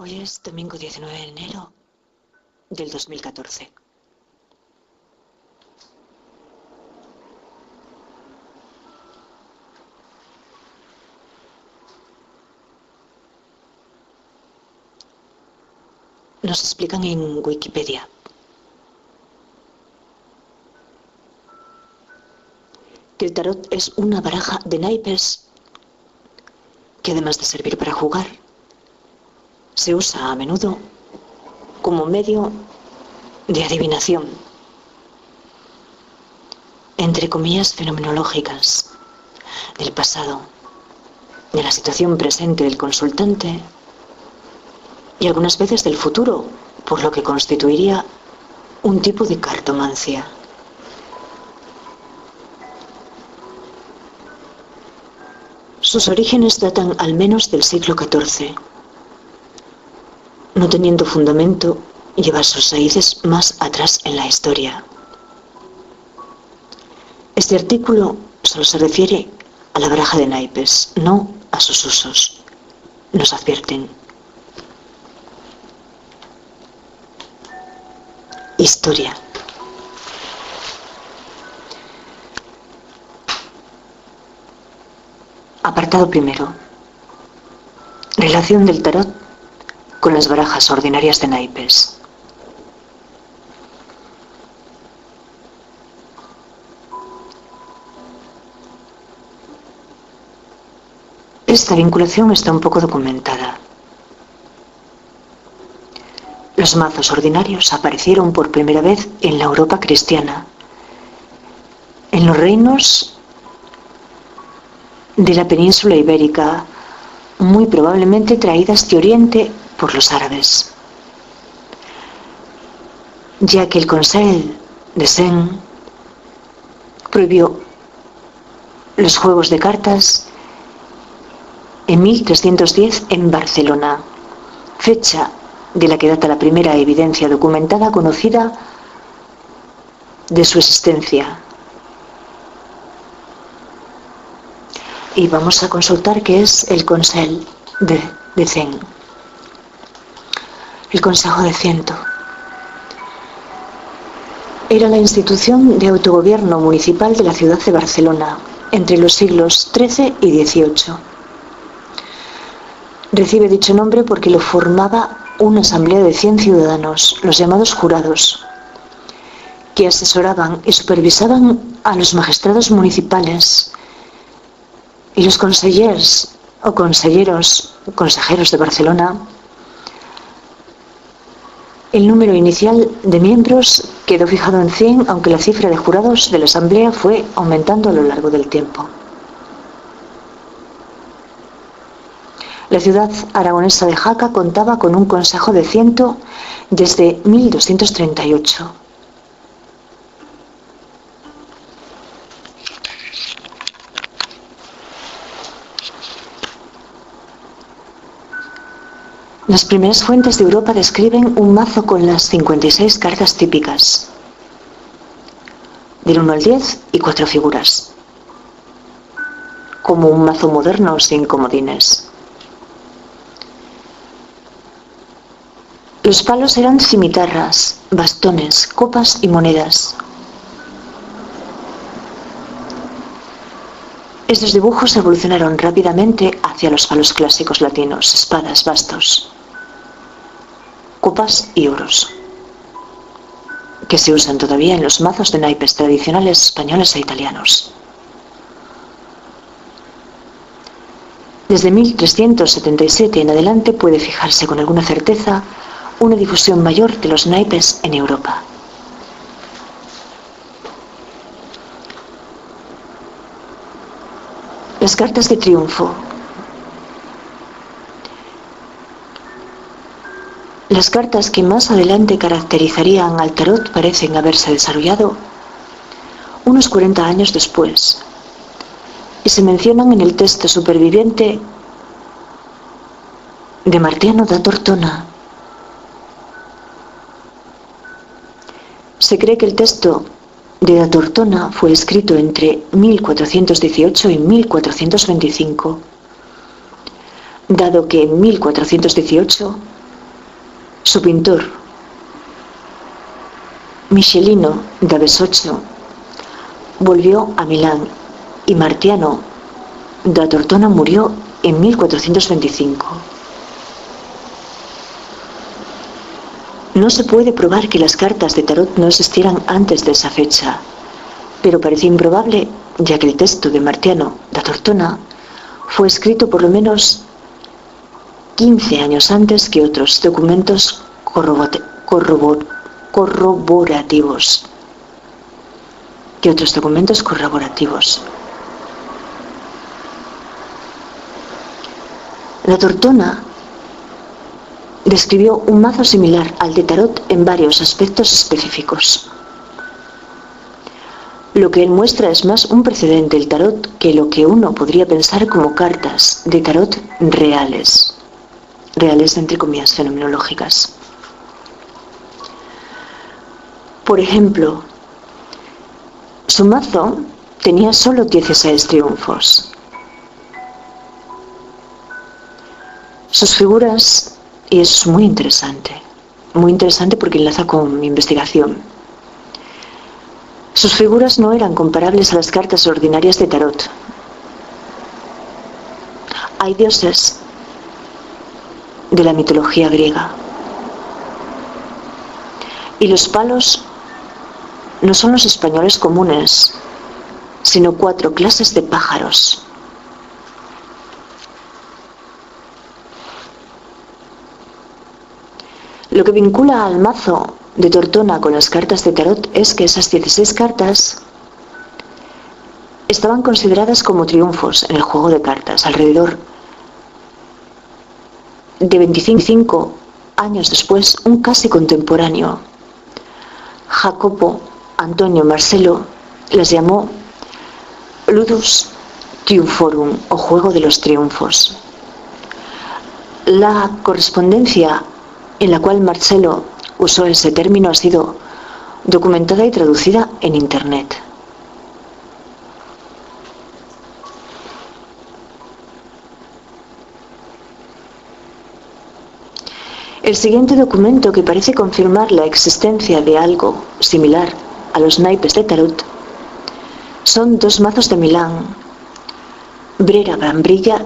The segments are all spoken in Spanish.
Hoy es domingo 19 de enero del 2014. Nos explican en Wikipedia que el tarot es una baraja de naipes que, además de servir para jugar, se usa a menudo como medio de adivinación, entre comillas fenomenológicas, del pasado, de la situación presente del consultante y algunas veces del futuro, por lo que constituiría un tipo de cartomancia. Sus orígenes datan al menos del siglo XIV. No teniendo fundamento, lleva sus raíces más atrás en la historia. Este artículo solo se refiere a la baraja de naipes, no a sus usos, nos advierten. Historia. Apartado primero. Relación del tarot con las barajas ordinarias de naipes. Esta vinculación está un poco documentada. Los mazos ordinarios aparecieron por primera vez en la Europa cristiana, en los reinos de la península ibérica, muy probablemente traídas de Oriente por los árabes, ya que el Conseil de Sens prohibió los juegos de cartas en 1310 en Barcelona, fecha de la que data la primera evidencia documentada conocida de su existencia. Y vamos a consultar qué es el Conseil de Sens. El Consejo de Ciento era la institución de autogobierno municipal de la ciudad de Barcelona entre los siglos XIII y XVIII. Recibe dicho nombre porque lo formaba una asamblea de 100 ciudadanos, los llamados jurados, que asesoraban y supervisaban a los magistrados municipales y los consejeros de Barcelona. El número inicial de miembros quedó fijado en 100, aunque la cifra de jurados de la asamblea fue aumentando a lo largo del tiempo. La ciudad aragonesa de Jaca contaba con un consejo de Ciento desde 1238. Las primeras fuentes de Europa describen un mazo con las 56 cartas típicas, del 1 al 10 y 4 figuras, como un mazo moderno sin comodines. Los palos eran cimitarras, bastones, copas y monedas. Estos dibujos evolucionaron rápidamente hacia los palos clásicos latinos, espadas, bastos, copas y oros, que se usan todavía en los mazos de naipes tradicionales españoles e italianos. Desde 1377 en adelante puede fijarse con alguna certeza una difusión mayor de los naipes en Europa. Las cartas de triunfo. Las cartas que más adelante caracterizarían al tarot parecen haberse desarrollado unos 40 años después y se mencionan en el texto superviviente de Martiano da Tortona. Se cree que el texto de da Tortona fue escrito entre 1418 y 1425, dado que en 1418 Su pintor, Michelino da Besoccio, volvió a Milán y Martiano da Tortona murió en 1425. No se puede probar que las cartas de tarot no existieran antes de esa fecha, pero parece improbable, ya que el texto de Martiano da Tortona fue escrito por lo menos 15 años antes que otros documentos corroborativos. La Tortona describió un mazo similar al de tarot en varios aspectos específicos. Lo que él muestra es más un precedente del tarot que lo que uno podría pensar como cartas de tarot reales entre comillas fenomenológicas. Por ejemplo, su mazo tenía solo 16 triunfos. Sus figuras, y eso es muy interesante porque enlaza con mi investigación. Sus figuras no eran comparables a las cartas ordinarias de tarot. Hay dioses de la mitología griega. Y los palos no son los españoles comunes, sino 4 clases de pájaros. Lo que vincula al mazo de Tortona con las cartas de tarot es que esas 16 cartas estaban consideradas como triunfos en el juego de cartas. Alrededor de 25 años después, un casi contemporáneo, Jacopo Antonio Marcello, las llamó Ludus Triumphorum, o juego de los triunfos. La correspondencia en la cual Marcello usó ese término ha sido documentada y traducida en Internet. El siguiente documento, que parece confirmar la existencia de algo similar a los naipes de tarot, son 2 mazos de Milán, Brera Bambrilla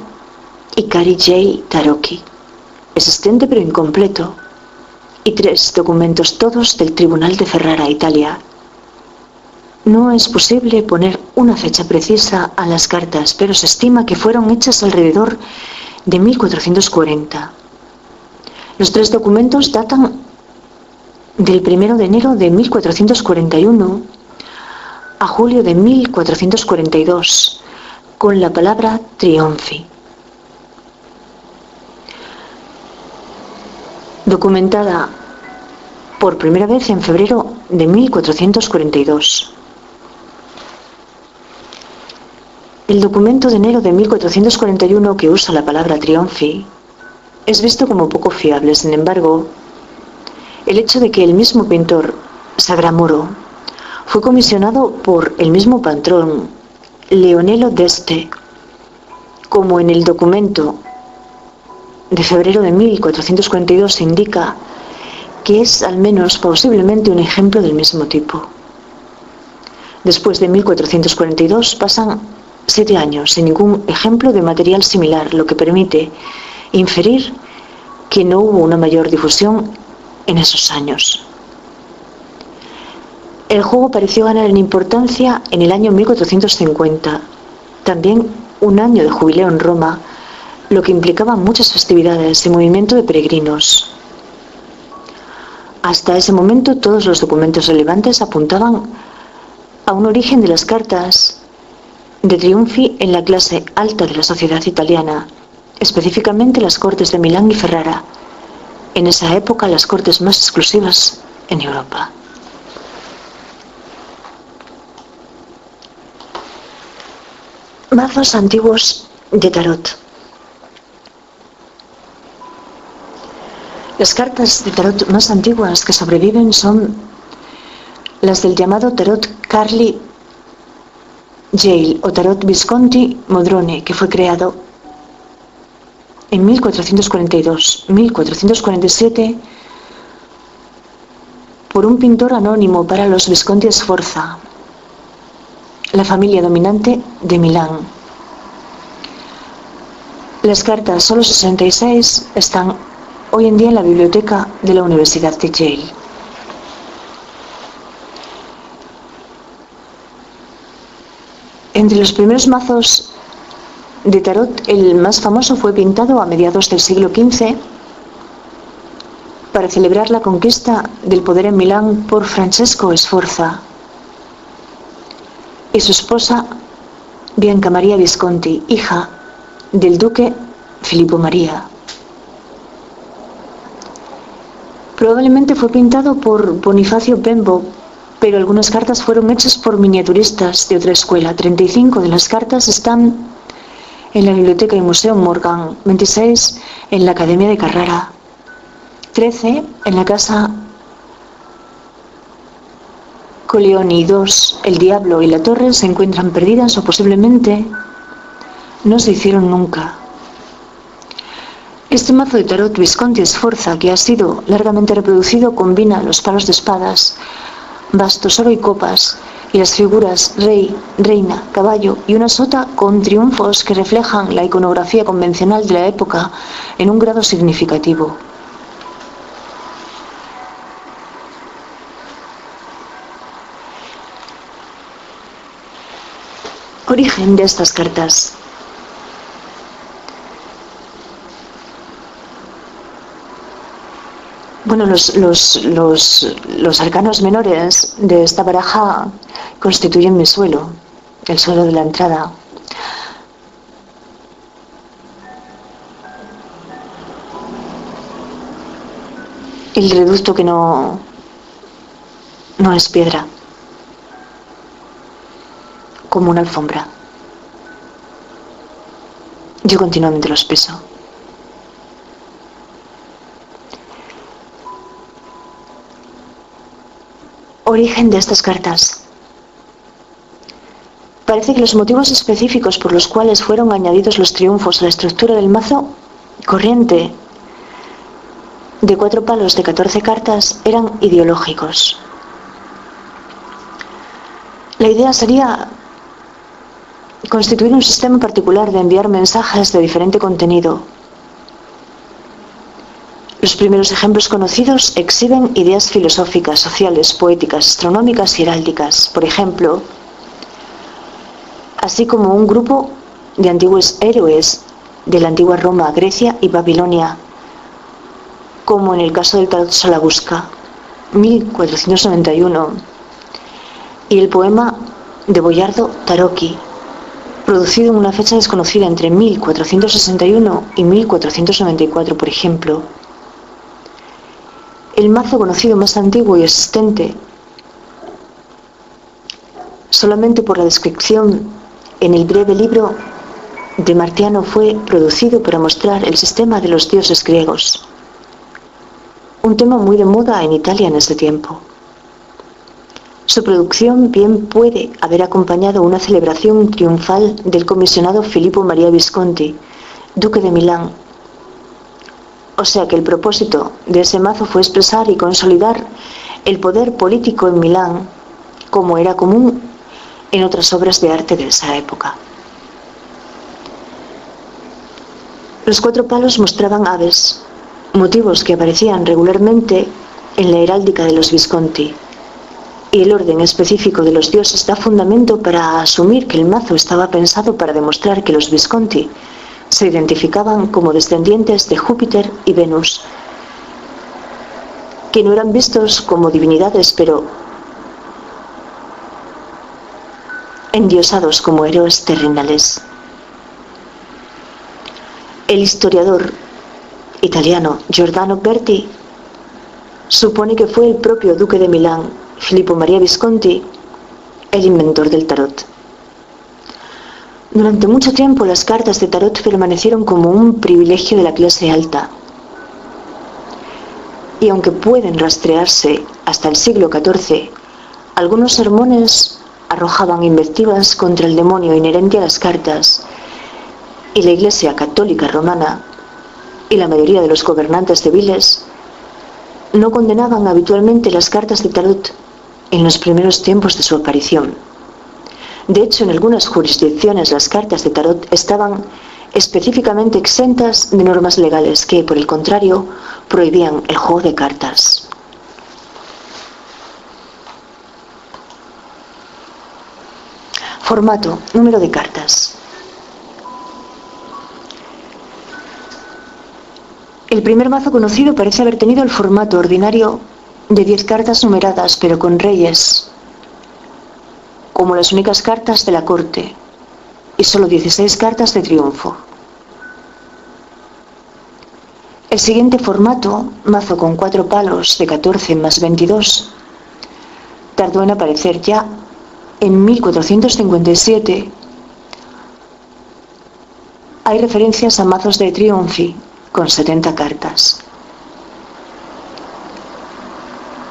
y Cari J. Tarocchi, existente pero incompleto, y 3 documentos todos del Tribunal de Ferrara, Italia. No es posible poner una fecha precisa a las cartas, pero se estima que fueron hechas alrededor de 1440. Los 3 documentos datan del 1 de enero de 1441 a julio de 1442, con la palabra Trionfi. Documentada por primera vez en febrero de 1442. El documento de enero de 1441, que usa la palabra Trionfi, es visto como poco fiable. Sin embargo, el hecho de que el mismo pintor, Sagramoro, fue comisionado por el mismo patrón, Leonello d'Este, como en el documento de febrero de 1442 indica que es al menos posiblemente un ejemplo del mismo tipo. Después de 1442 pasan 7 años sin ningún ejemplo de material similar, lo que permite inferir que no hubo una mayor difusión en esos años. El juego pareció ganar en importancia en el año 1450, también un año de jubileo en Roma, lo que implicaba muchas festividades y movimiento de peregrinos. Hasta ese momento todos los documentos relevantes apuntaban a un origen de las cartas de Triunfi en la clase alta de la sociedad italiana, específicamente las cortes de Milán y Ferrara, en esa época las cortes más exclusivas en Europa. Mazos antiguos de tarot. Las cartas de tarot más antiguas que sobreviven son las del llamado tarot Carli Yale o tarot Visconti Modrone, que fue creado en 1442, 1447 por un pintor anónimo para los Visconti Sforza, la familia dominante de Milán. Las cartas, solo 66, están hoy en día en la biblioteca de la Universidad de Yale. Entre los primeros mazos de tarot, el más famoso fue pintado a mediados del siglo XV para celebrar la conquista del poder en Milán por Francesco Sforza y su esposa Bianca Maria Visconti, hija del duque Filippo Maria. Probablemente fue pintado por Bonifacio Bembo, pero algunas cartas fueron hechas por miniaturistas de otra escuela. 35 de las cartas están en la Biblioteca y Museo Morgan, 26 en la Academia de Carrara, 13 en la Casa Coleoni, 2 El Diablo y la Torre se encuentran perdidas o posiblemente no se hicieron nunca. Este mazo de tarot Visconti Sforza, que ha sido largamente reproducido, combina los palos de espadas, bastos, oro y copas, y las figuras rey, reina, caballo y una sota con triunfos que reflejan la iconografía convencional de la época en un grado significativo. Origen de estas cartas. Bueno, los arcanos menores de esta baraja constituyen mi suelo, el suelo de la entrada. El reducto que no es piedra, como una alfombra. Yo continuamente los peso. Origen de estas cartas. Parece que los motivos específicos por los cuales fueron añadidos los triunfos a la estructura del mazo corriente de 4 palos de 14 cartas eran ideológicos. La idea sería constituir un sistema particular de enviar mensajes de diferente contenido. Los primeros ejemplos conocidos exhiben ideas filosóficas, sociales, poéticas, astronómicas y heráldicas. Por ejemplo, así como un grupo de antiguos héroes de la antigua Roma, Grecia y Babilonia, como en el caso del tarot Solabusca, 1491, y el poema de Boiardo Tarocchi, producido en una fecha desconocida entre 1461 y 1494, por ejemplo. El mazo conocido más antiguo y existente, solamente por la descripción en el breve libro de Martiano, fue producido para mostrar el sistema de los dioses griegos, un tema muy de moda en Italia en ese tiempo. Su producción bien puede haber acompañado una celebración triunfal del comisionado Filippo Maria Visconti, duque de Milán. O sea que el propósito de ese mazo fue expresar y consolidar el poder político en Milán, como era común en otras obras de arte de esa época. Los 4 palos mostraban aves, motivos que aparecían regularmente en la heráldica de los Visconti, y el orden específico de los dioses da fundamento para asumir que el mazo estaba pensado para demostrar que los Visconti se identificaban como descendientes de Júpiter y Venus, que no eran vistos como divinidades, pero endiosados como héroes terrenales. El historiador italiano Giordano Berti supone que fue el propio duque de Milán, Filippo Maria Visconti, el inventor del tarot. Durante mucho tiempo las cartas de tarot permanecieron como un privilegio de la clase alta. Y aunque pueden rastrearse hasta el siglo XIV, algunos sermones arrojaban invectivas contra el demonio inherente a las cartas, y la Iglesia Católica Romana y la mayoría de los gobernantes civiles no condenaban habitualmente las cartas de tarot en los primeros tiempos de su aparición. De hecho, en algunas jurisdicciones las cartas de tarot estaban específicamente exentas de normas legales que, por el contrario, prohibían el juego de cartas. Formato, número de cartas. El primer mazo conocido parece haber tenido el formato ordinario de 10 cartas numeradas, pero con reyes, como las únicas cartas de la corte, y solo 16 cartas de triunfo. El siguiente formato, mazo con 4 palos de 14 más 22, tardó en aparecer ya en 1457. Hay referencias a mazos de triunfi con 70 cartas.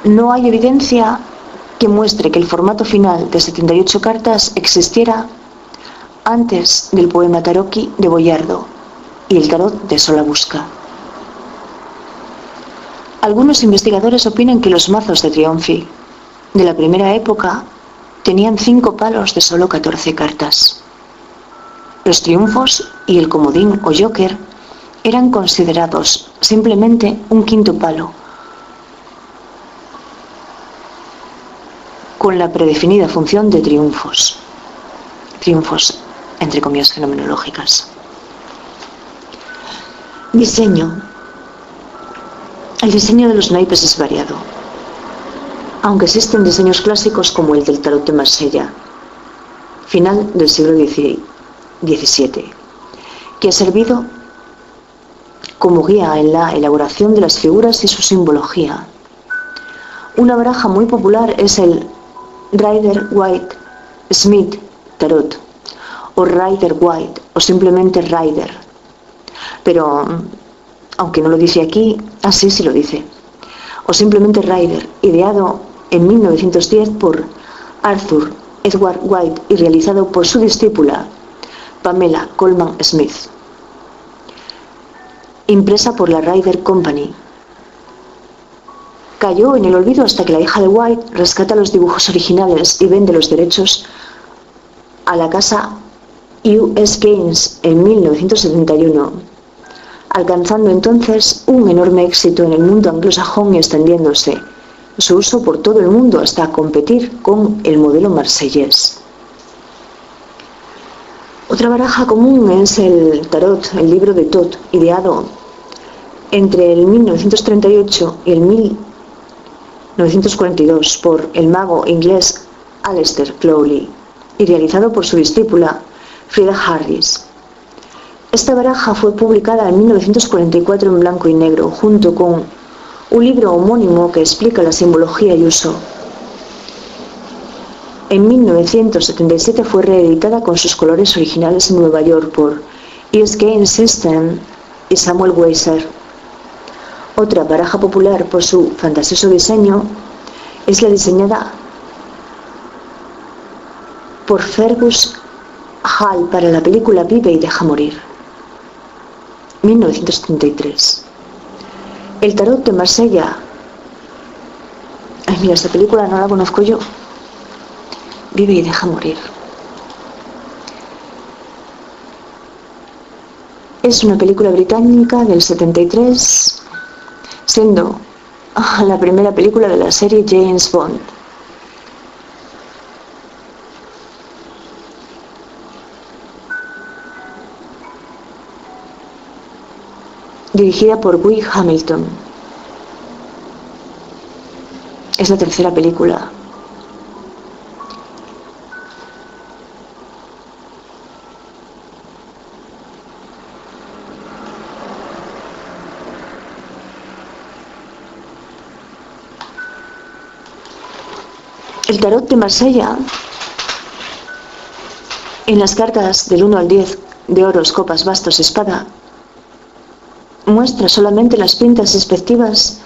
No hay evidencia que muestre que el formato final de 78 cartas existiera antes del poema Taroqui de Boiardo y el tarot de Solabusca. Algunos investigadores opinan que los mazos de triunfi de la primera época tenían 5 palos de solo 14 cartas. Los triunfos y el comodín o joker eran considerados simplemente un quinto palo, con la predefinida función de triunfos entre comillas fenomenológicas. Diseño. El diseño de los naipes es variado, aunque existen diseños clásicos como el del tarot de Marsella, final del siglo XVII, que ha servido como guía en la elaboración de las figuras y su simbología. Una baraja muy popular es el Rider-Waite-Smith Tarot, o Rider-Waite, o simplemente Rider. Pero, aunque no lo dice aquí, así sí lo dice. O simplemente Rider, ideado en 1910 por Arthur Edward White y realizado por su discípula Pamela Colman Smith. Impresa por la Rider Company. Cayó en el olvido hasta que la hija de White rescata los dibujos originales y vende los derechos a la casa U.S. Gaines en 1971, alcanzando entonces un enorme éxito en el mundo anglosajón y extendiéndose su uso por todo el mundo hasta competir con el modelo marsellés. Otra baraja común es el tarot, el libro de Tot, ideado entre el 1938 y el 1942 por el mago inglés Aleister Crowley y realizado por su discípula Frida Harris. Esta baraja fue publicada en 1944 en blanco y negro, junto con un libro homónimo que explica la simbología y uso. En 1977 fue reeditada con sus colores originales en Nueva York por U.S. Gaines System y Samuel Weiser. Otra baraja popular por su fantasioso diseño es la diseñada por Fergus Hall para la película Vive y deja morir, 1933. El tarot de Marsella. Ay, mira, esta película no la conozco yo. Vive y deja morir. Es una película británica del 73, siendo la primera película de la serie James Bond. Dirigida por Guy Hamilton. Es la tercera película. El tarot de Marsella, en las cartas del 1 al 10 de oros, copas, bastos, espada, muestra solamente las pintas despectivas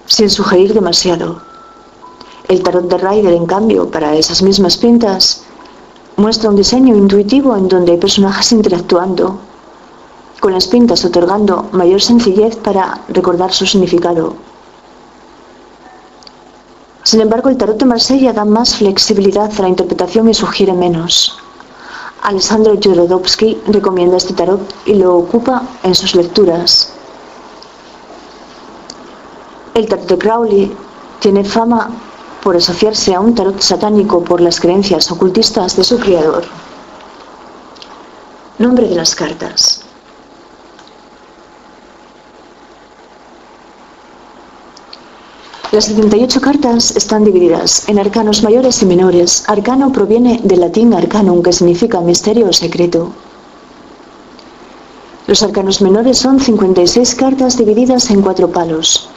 sin sugerir demasiado. El tarot de Rider, en cambio, para esas mismas pintas, muestra un diseño intuitivo en donde hay personajes interactuando con las pintas otorgando mayor sencillez para recordar su significado. Sin embargo, el tarot de Marsella da más flexibilidad a la interpretación y sugiere menos. Alessandro Jodorowsky recomienda este tarot y lo ocupa en sus lecturas. El tarot de Crowley tiene fama por asociarse a un tarot satánico por las creencias ocultistas de su creador. Nombre de las cartas. Las 78 cartas están divididas en arcanos mayores y menores. Arcano proviene del latín arcanum, que significa misterio o secreto. Los arcanos menores son 56 cartas divididas en 4 palos.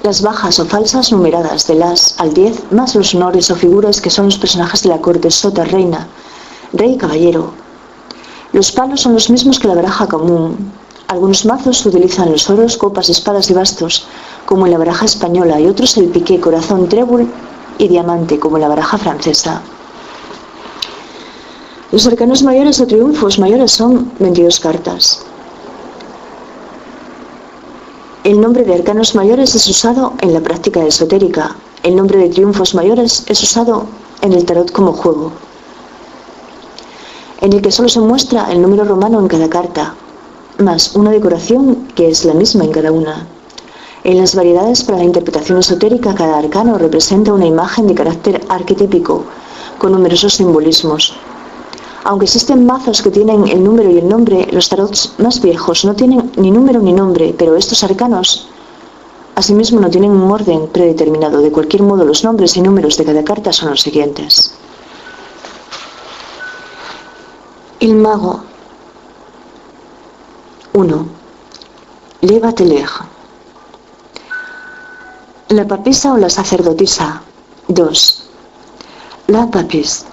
Las bajas o falsas numeradas del as al 10, más los honores o figuras que son los personajes de la corte: sota, reina, rey y caballero. Los palos son los mismos que la baraja común. Algunos mazos utilizan los oros, copas, espadas y bastos, como en la baraja española, y otros el piqué, corazón, trébol y diamante, como en la baraja francesa. Los arcanos mayores o triunfos mayores son 22 cartas. El nombre de arcanos mayores es usado en la práctica esotérica. El nombre de triunfos mayores es usado en el tarot como juego, en el que solo se muestra el número romano en cada carta, más una decoración que es la misma en cada una. En las variedades para la interpretación esotérica, cada arcano representa una imagen de carácter arquetípico, con numerosos simbolismos. Aunque existen mazos que tienen el número y el nombre, los tarots más viejos no tienen ni número ni nombre, pero estos arcanos asimismo no tienen un orden predeterminado. De cualquier modo, los nombres y números de cada carta son los siguientes. El mago. 1. Le Bateleur. La papisa o la sacerdotisa. 2. La papis.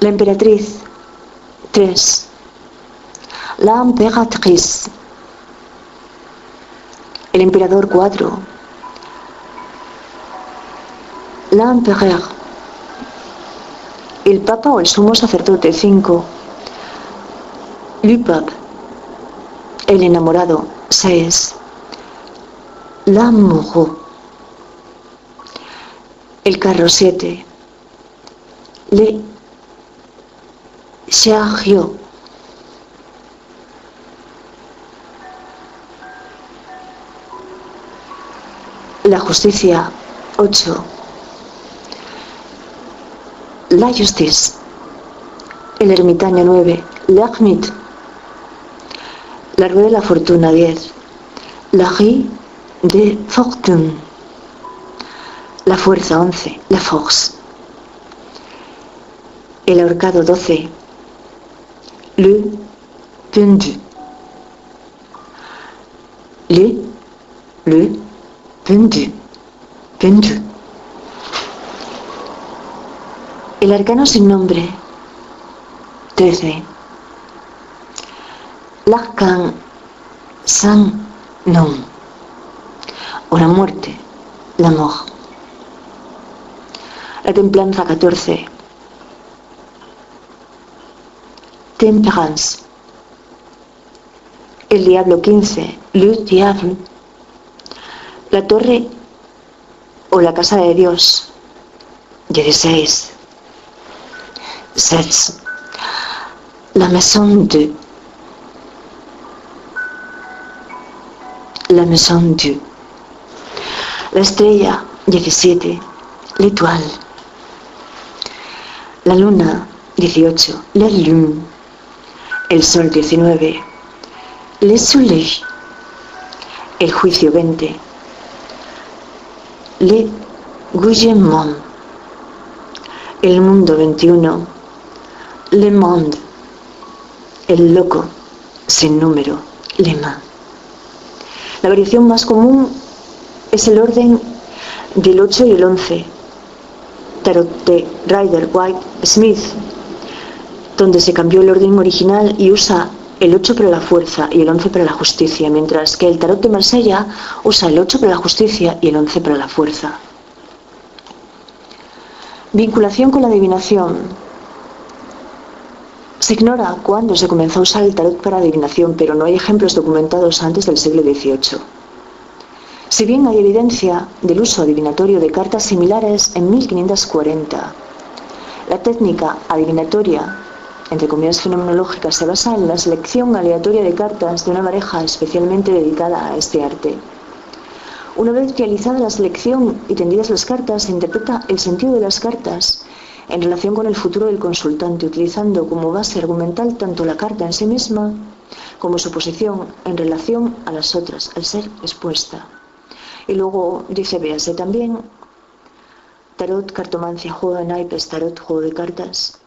La emperatriz. 3. La impératrice. El emperador. 4. L'empereur. El papa o el sumo sacerdote. 5. Le pape. El enamorado. 6. L'amoureux. El carro. 7. Le chariot. La justicia. 8. La justice. El ermitaño. 9. L'ermite. La rueda de la fortuna. 10. La roue de fortune. La fuerza. 11. La force. El ahorcado. 12. Le pendu. Le pendu. Pendu. El arcano sin nombre. 13. L'arcane sans nom. O la muerte. La mort. La templanza. 14. Temperance. El diablo. 15. Le diable. La torre o la casa de Dios. 16. 7. La maison de. La maison de. La estrella. 17. L'étoile. La luna. 18. La lune. El sol. 19. Le soleil. El juicio. 20. Le jugement. El mundo. 21. Le monde. El loco, sin número. Lema. La variación más común es el orden del 8 y el 11. Tarot de Rider Waite Smith, donde se cambió el orden original y usa el 8 para la fuerza y el 11 para la justicia, mientras que el tarot de Marsella usa el 8 para la justicia y el 11 para la fuerza. Vinculación con la adivinación. Se ignora cuándo se comenzó a usar el tarot para adivinación, pero no hay ejemplos documentados antes del siglo XVIII. Si bien hay evidencia del uso adivinatorio de cartas similares en 1540, la técnica adivinatoria, entre comillas fenomenológica, se basa en la selección aleatoria de cartas de una pareja especialmente dedicada a este arte. Una vez realizada la selección y tendidas las cartas, se interpreta el sentido de las cartas en relación con el futuro del consultante, utilizando como base argumental tanto la carta en sí misma como su posición en relación a las otras, al ser expuesta. Y luego dice, véase también, tarot, cartomancia, juego de naipes, tarot, juego de cartas,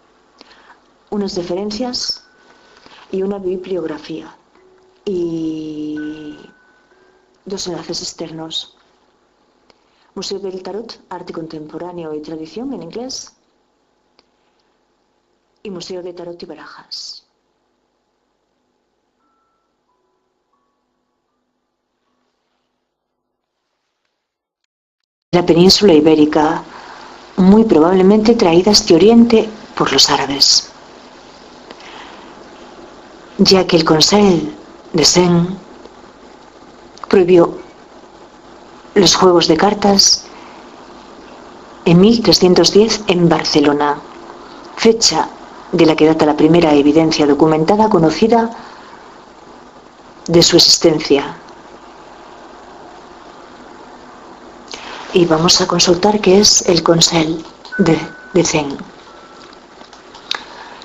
unas diferencias y una bibliografía. Y dos enlaces externos. Museo del Tarot, Arte Contemporáneo y Tradición en inglés. Y Museo de Tarot y Barajas. La península ibérica, muy probablemente traídas de Oriente por los árabes, ya que el Conseil de Sens prohibió los juegos de cartas en 1310 en Barcelona, fecha de la que data la primera evidencia documentada conocida de su existencia. Y vamos a consultar qué es el Conseil de Sens,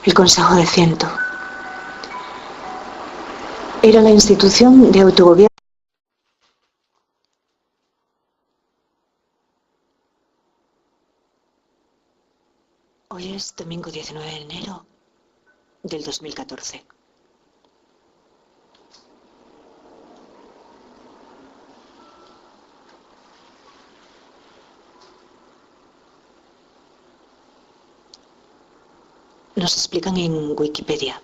el Consejo de Ciento. Era la institución de autogobierno. Hoy es domingo 19 de enero del 2014. Nos explican en Wikipedia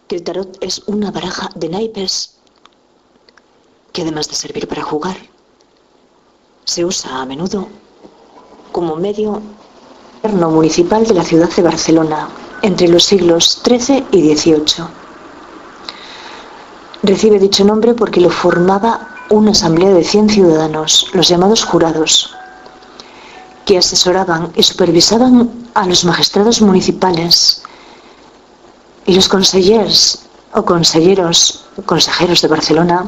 que el tarot es una baraja de naipes que, además de servir para jugar, se usa a menudo como medio municipal de la ciudad de Barcelona entre los siglos XIII y XVIII. Recibe dicho nombre porque lo formaba una asamblea de 100 ciudadanos, los llamados jurados, que asesoraban y supervisaban a los magistrados municipales y los consejeros de Barcelona.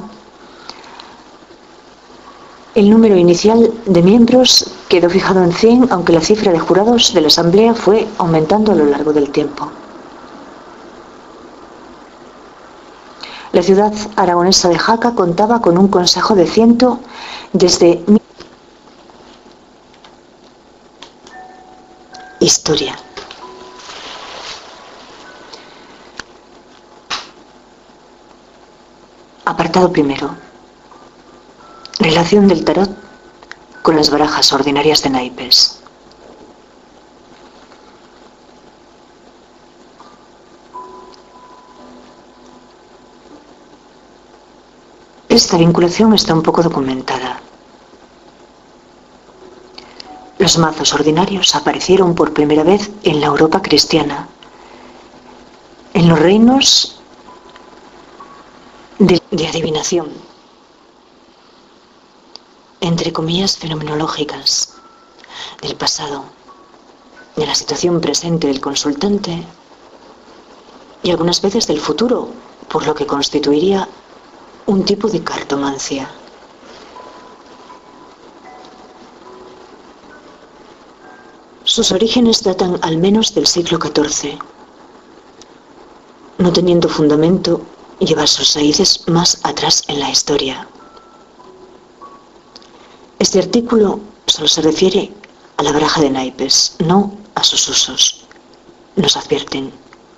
El número inicial de miembros quedó fijado en 100, aunque la cifra de jurados de la asamblea fue aumentando a lo largo del tiempo. La ciudad aragonesa de Jaca contaba con un consejo de 100 desde Historia. Apartado primero. Relación del tarot con las barajas ordinarias de naipes. Esta vinculación está un poco documentada. Los mazos ordinarios aparecieron por primera vez en la Europa cristiana, en los reinos de adivinación, entre comillas fenomenológicas, del pasado, de la situación presente del consultante y algunas veces del futuro, por lo que constituiría un tipo de cartomancia. Sus orígenes datan al menos del siglo XIV. No teniendo fundamento, lleva sus raíces más atrás en la historia. Este artículo solo se refiere a la baraja de naipes, no a sus usos, nos advierten.